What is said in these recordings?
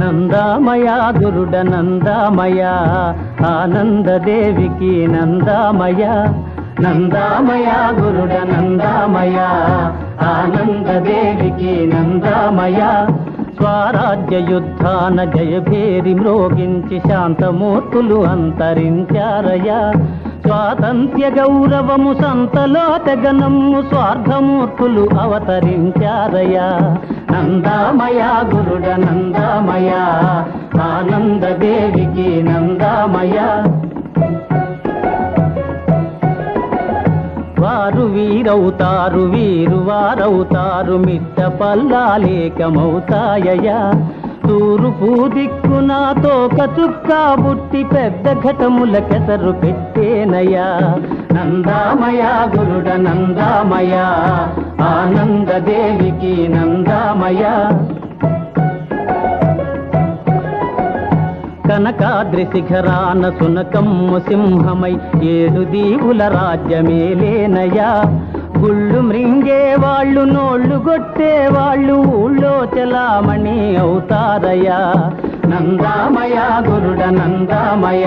నందామయ గురుడ నందామయ ఆనందదేవికి నందామయ నందామయ గురుడ నందామయ ఆనందదేవికి నందామయ స్వరాజ్య యుద్ధాన జయభేరి మ్రోగించి శాంతమూర్తులు అంతరించారయ స్వాతంత్ర్య గౌరవము సంతలో తెగనమ్ము స్వార్థమూర్తులు అవతరించారయ నందామయ గురుడ నందామయ ఆనందదేవికి నందామయ వారు వీరవుతారు వీరు వారవుతారు మిట్ట పల్లాలేకమవుతాయ తూర్పు దిక్కున తోక చుక్క బుట్టి పెద్ద ఘటముల కెసరు పెట్టేనయా నందామయ గురుడ నందామయ ఆనందదేవికి నందామయ కనకాద్రి శిఖరాన సునకమ్ము సింహమై 7 దీవుల రాజ్యమేలేనయా గుళ్ళు మృంగే వాళ్ళు నోళ్ళు కొట్టే వాళ్ళు ఊళ్ళో చలామణి అవుతారయా నందామయ గురుడ నందామయ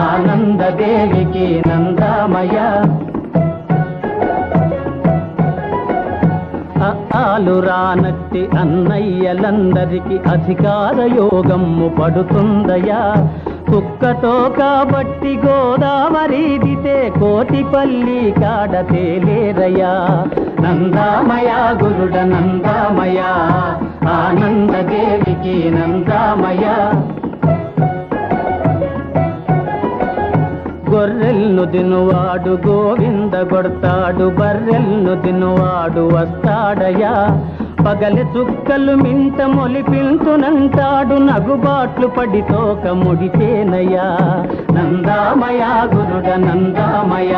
ఆనందదేవికి నందామయ ఆలు రానట్టి అన్నయ్యలందరికి అధికార యోగము పడుతుందయా కుక్కతో కాబట్టి గోదావరి దితే కోటిపల్లి కాడ తేలేరయా నందామయ గురుడ నందామయ ఆనందదేవికి నందామయ గొర్రెల్ను దినువాడు గోవింద కొడతాడు బర్రెల్ను దినువాడు వస్తాడయా పగలి చుక్కలు మింట మొలిపింతునంటాడు నగుబాట్లు పడి తోక ముడిచేనయా నందామయ గురుడ నందామయ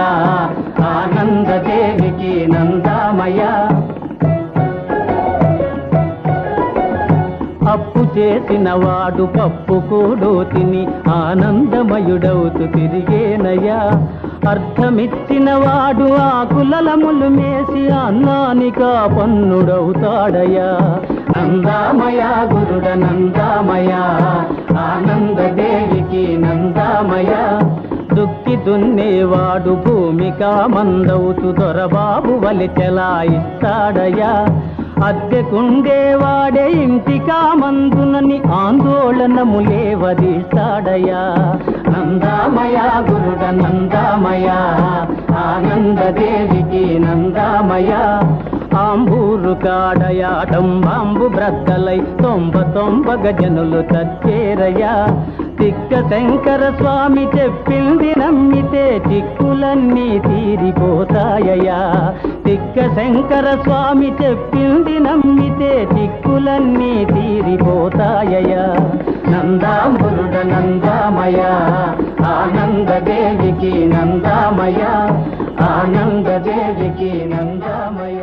ఆనందదేవికి నందామయ అప్పు చేసిన వాడు పప్పు కూడు తిని ఆనందమయుడవుతూ తిరిగేనయా అర్థమిచ్చిన వాడు ఆకులలములు మేసి అన్నానికా పన్నుడవుతాడయా నందామయ గురుడ నందామయ ఆనందదేవికి నందామయ దుక్కి దున్నేవాడు భూమికా మందవుతూ దొరబాబు వలి చెలాయిస్తాడయా అద్దెకుండేవాడే ఇంటికా మందునని ఆందోళనములేవదీస్తాడయా నందామయ గురుడ నందామయ ఆనందదేవికి నందామయ ఆంబూరు కాడయాటం బాంబు బ్రద్దలై 99 గజనులు చచ్చేరయా తిక్క శంకర స్వామి చెప్పింది నమ్మితే చిక్కులన్నీ తీరిపోతాయయా తిక్క శంకర స్వామి చెప్పింది నమ్మితే చిక్కులన్నీ తీరిపోతాయయా నందామురుడ నందామయ ఆనందదేవికి నందామయ ఆనందదేవికి నందామయ